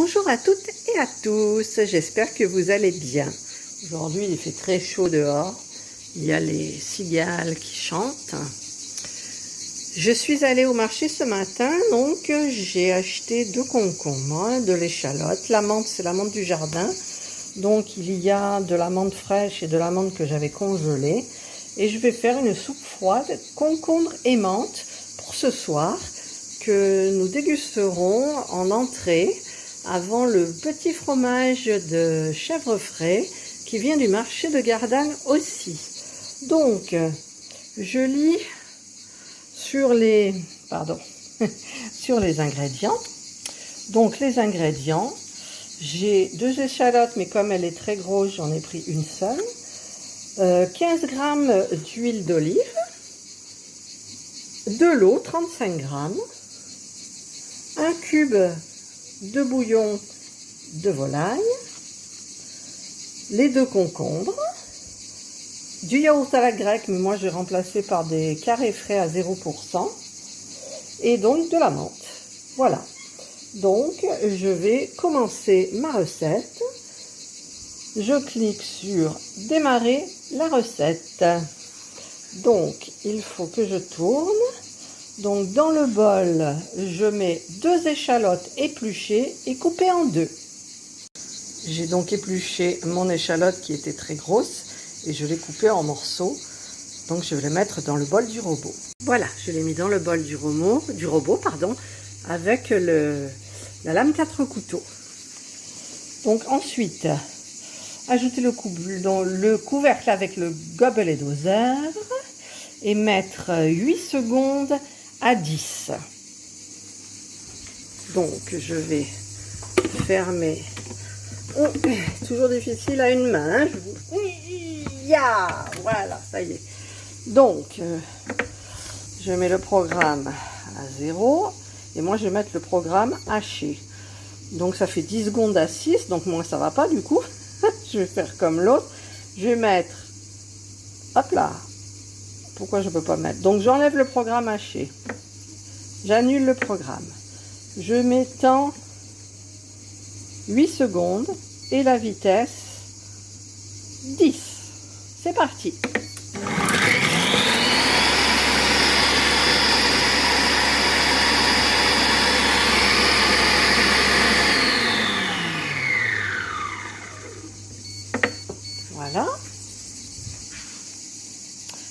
Bonjour à toutes et à tous, j'espère que vous allez bien. Aujourd'hui il fait très chaud dehors, il y a les cigales qui chantent. Je suis allée au marché ce matin, donc j'ai acheté 2 concombres, de l'échalote. La menthe, c'est la menthe du jardin, donc il y a de la menthe fraîche et de la menthe que j'avais congelée. Et je vais faire une soupe froide, concombre et menthe pour ce soir, que nous dégusterons en entrée avant le petit fromage de chèvre frais qui vient du marché de Gardanne aussi. Donc, je lis sur les, sur les ingrédients. Donc, les ingrédients, j'ai 2 échalotes, mais comme elle est très grosse, j'en ai pris une seule. 15 g d'huile d'olive, de l'eau, 35 g, un cube de bouillon de volaille, les 2 concombres, du yaourt à la grecque, mais moi j'ai remplacé par des carrés frais à 0%, et donc de la menthe. Voilà, donc je vais commencer ma recette. Je clique sur démarrer la recette. Donc il faut que je tourne. Donc dans le bol, je mets 2 échalotes épluchées et coupées en 2. J'ai donc épluché mon échalote qui était très grosse et je l'ai coupée en morceaux. Donc je vais les mettre dans le bol du robot. Voilà, je l'ai mis dans le bol du robot, avec la lame 4 couteaux. Donc ensuite, ajouter le couvercle avec le gobelet doseur et mettre 8 secondes à 10. Donc je vais fermer. Oh, toujours difficile à une main. Voilà, ça y est. Donc je mets le programme à 0 et moi je vais mettre le programme haché. Donc ça fait 10 secondes à 6, donc moi ça va pas du coup. Je vais faire comme l'autre. Je vais mettre, hop là. Pourquoi je peux pas mettre? Donc j'enlève le programme haché. J'annule le programme. Je m'étends 8 secondes et la vitesse 10. C'est parti. Voilà.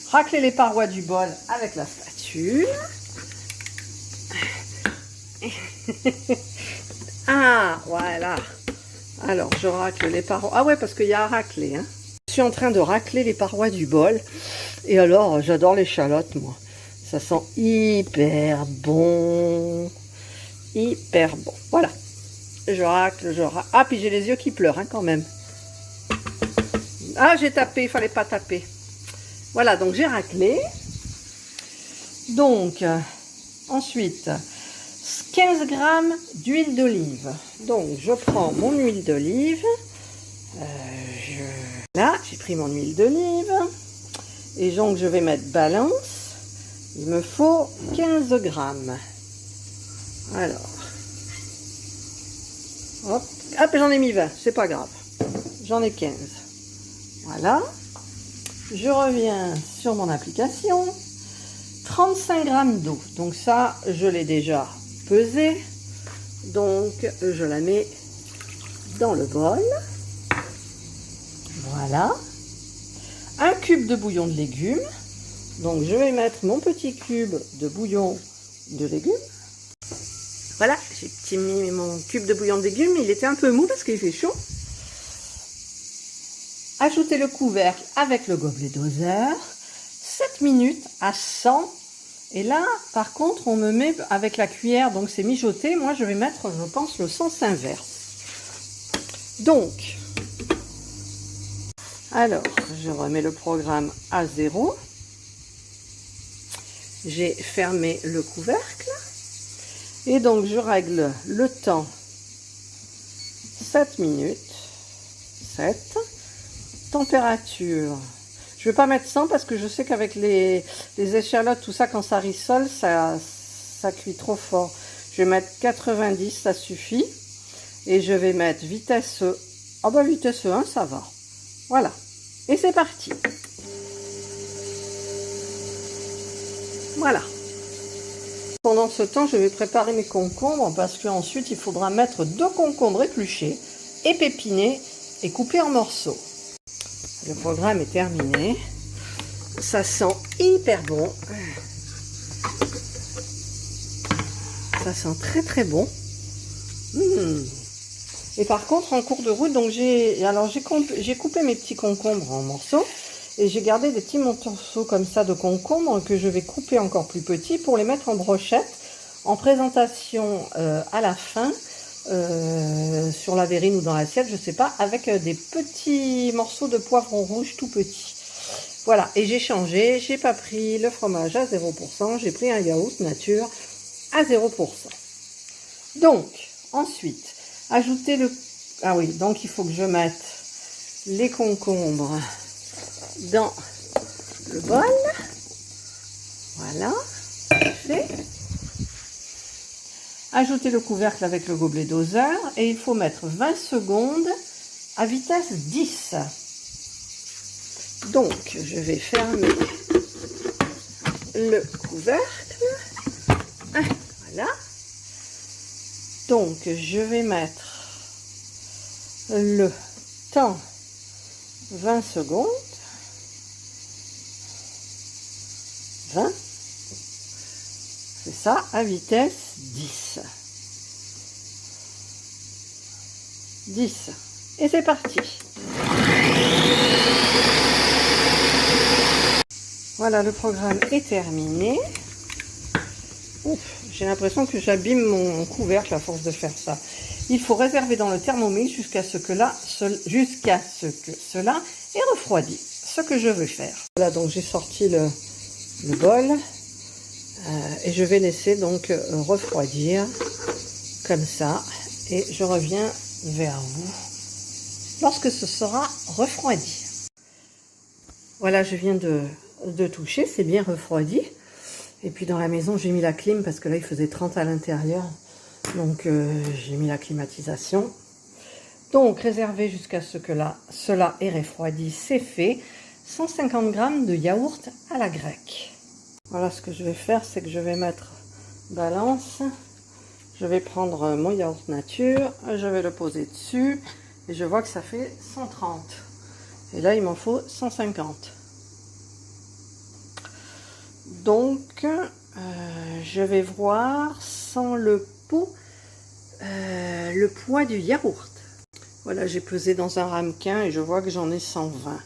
Racler les parois du bol avec la spatule. Ah, voilà. Alors, je racle les parois. Ah ouais, parce qu'il y a à racler. Hein. Je suis en train de racler les parois du bol. Et alors, j'adore l'échalote, moi. Ça sent hyper bon. Hyper bon. Voilà. Je racle, Ah, puis j'ai les yeux qui pleurent, hein, quand même. Ah, j'ai tapé, il fallait pas taper. Voilà, donc j'ai raclé. Donc, ensuite, 15 g d'huile d'olive. Donc, je prends mon huile d'olive. Là, j'ai pris mon huile d'olive. Et donc, je vais mettre balance. Il me faut 15 g. Alors. Hop. Hop, j'en ai mis 20. C'est pas grave. J'en ai 15. Voilà. Je reviens sur mon application. 35 g d'eau. Donc ça, je l'ai déjà pesé. Donc, je la mets dans le bol. Voilà. Un cube de bouillon de légumes. Donc, je vais mettre mon petit cube de bouillon de légumes. Voilà, j'ai mis mon cube de bouillon de légumes. Il était un peu mou parce qu'il fait chaud. Ajouter le couvercle avec le gobelet doseur, 7 minutes à 100. Et là, par contre, on me met avec la cuillère, donc c'est mijoté. Moi, je vais mettre, je pense, le sens inverse. Donc, alors, je remets le programme à 0. J'ai fermé le couvercle. Et donc, je règle le temps 7 minutes. 7. Température, je ne vais pas mettre 100 parce que je sais qu'avec les échalotes, tout ça, quand ça rissole, ça cuit trop fort. Je vais mettre 90, ça suffit. Et je vais mettre vitesse... Ah bah vitesse 1, ça va. Voilà. Et c'est parti. Voilà. Pendant ce temps, je vais préparer mes concombres parce qu'ensuite, il faudra mettre 2 concombres épluchés, épépinés et coupés en morceaux. Le programme est terminé. Ça sent hyper bon. Ça sent très très bon. Et par contre, en cours de route, donc j'ai coupé mes petits concombres en morceaux et j'ai gardé des petits morceaux comme ça de concombres que je vais couper encore plus petits pour les mettre en brochette en présentation à la fin sur la verrine ou dans l'assiette, je sais pas, avec des petits morceaux de poivron rouge tout petits. Voilà, et j'ai changé, j'ai pas pris le fromage à 0%, j'ai pris un yaourt nature à 0%. Donc, ensuite, ajouter le... Ah oui, donc il faut que je mette les concombres dans le bol. Voilà, fait. Ajouter le couvercle avec le gobelet doseur et il faut mettre 20 secondes à vitesse 10. Donc, je vais fermer le couvercle. Voilà. Donc, je vais mettre le temps 20 secondes. 20. C'est ça, à vitesse 10. 10. Et c'est parti. Voilà, le programme est terminé. J'ai l'impression que j'abîme mon couvercle à force de faire ça. Il faut réserver dans le Thermomix jusqu'à ce que cela est refroidi. Ce que je veux faire. Voilà, donc j'ai sorti le bol et je vais laisser donc refroidir comme ça. Et je reviens vers vous lorsque ce sera refroidi. Voilà, je viens de toucher, c'est bien refroidi. Et puis dans la maison, j'ai mis la clim parce que là, il faisait 30 à l'intérieur. Donc, j'ai mis la climatisation. Donc, réservé jusqu'à ce que cela est refroidi, c'est fait. 150 g de yaourt à la grecque. Voilà, ce que je vais faire, c'est que je vais mettre balance. Je vais prendre mon yaourt nature, je vais le poser dessus. Et je vois que ça fait 130. Et là, il m'en faut 150. Donc, je vais voir sans le pot le poids du yaourt. Voilà, j'ai pesé dans un ramequin et je vois que j'en ai 120.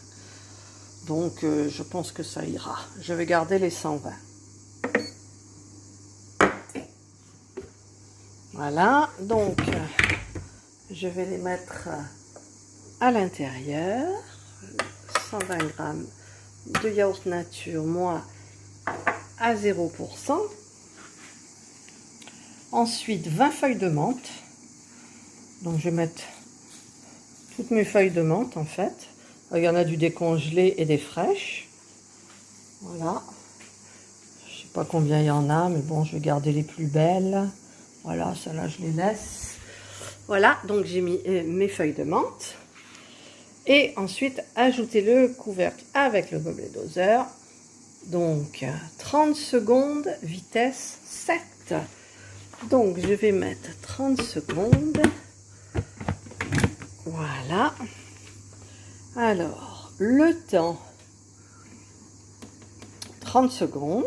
Donc, je pense que ça ira. Je vais garder les 120. Voilà, donc, je vais les mettre à l'intérieur. 120 g de yaourt nature, moi, à 0%. Ensuite, 20 feuilles de menthe. Donc, je vais mettre toutes mes feuilles de menthe, en fait. Il y en a du décongelé et des fraîches. Voilà. Je ne sais pas combien il y en a, mais bon, je vais garder les plus belles. Voilà, celles-là, je les laisse. Voilà, donc j'ai mis mes feuilles de menthe. Et ensuite, ajouter le couvercle avec le gobelet doseur. Donc, 30 secondes, vitesse 7. Donc, je vais mettre 30 secondes. Voilà. Alors, le temps, 30 secondes.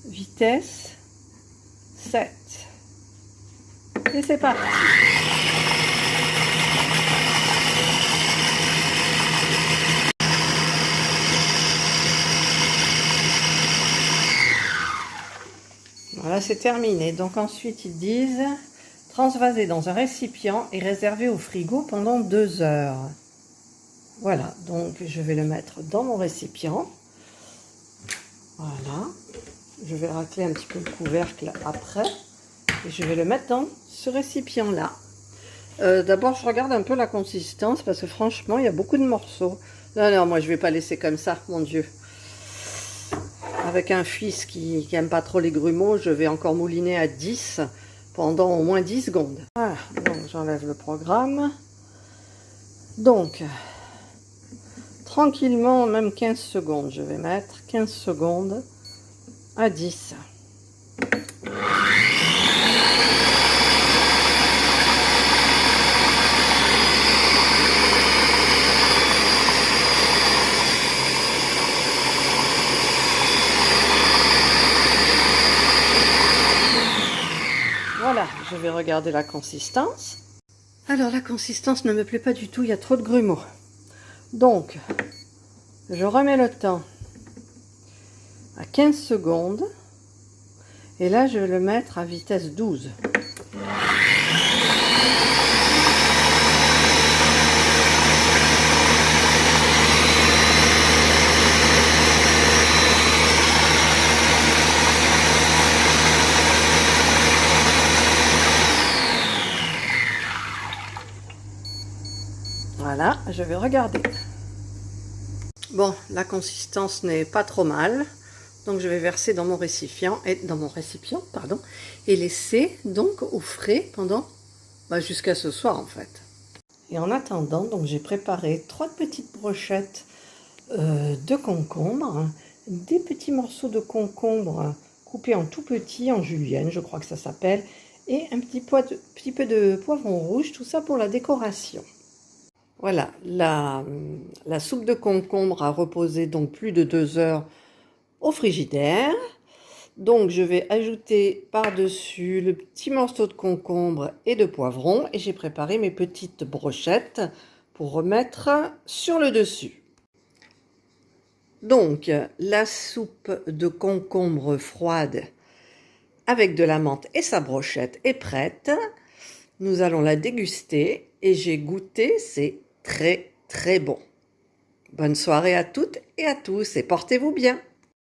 Vitesse 7. Et c'est parti. Voilà, c'est terminé. Donc ensuite, ils disent transvaser dans un récipient et réserver au frigo pendant 2 heures. Voilà, donc je vais le mettre dans mon récipient. Voilà. Je vais racler un petit peu le couvercle après. Et je vais le mettre dans ce récipient-là. D'abord, je regarde un peu la consistance parce que franchement, il y a beaucoup de morceaux. Non, non, moi, je ne vais pas laisser comme ça, mon Dieu. avec un fils qui n'aime pas trop les grumeaux, je vais encore mouliner à 10 pendant au moins 10 secondes. Voilà, donc j'enlève le programme. Donc, tranquillement, même 15 secondes, je vais mettre 15 secondes à 10. Voilà, je vais regarder la consistance. Alors la consistance ne me plaît pas du tout, il y a trop de grumeaux. Donc, je remets le temps à 15 secondes. Et là, je vais le mettre à vitesse 12. Voilà, je vais regarder. Bon, la consistance n'est pas trop mal. Donc je vais verser dans mon récipient et laisser donc au frais pendant jusqu'à ce soir en fait. Et en attendant, donc j'ai préparé 3 petites brochettes de concombre, des petits morceaux de concombre coupés en tout petit, en julienne, je crois que ça s'appelle, et un petit peu de poivron rouge, tout ça pour la décoration. Voilà, la soupe de concombre a reposé donc plus de 2 heures au frigidaire. Donc je vais ajouter par-dessus le petit morceau de concombre et de poivron et j'ai préparé mes petites brochettes pour remettre sur le dessus. Donc la soupe de concombre froide avec de la menthe et sa brochette est prête. Nous allons la déguster et j'ai goûté, c'est très très bon. Bonne soirée à toutes et à tous et portez-vous bien.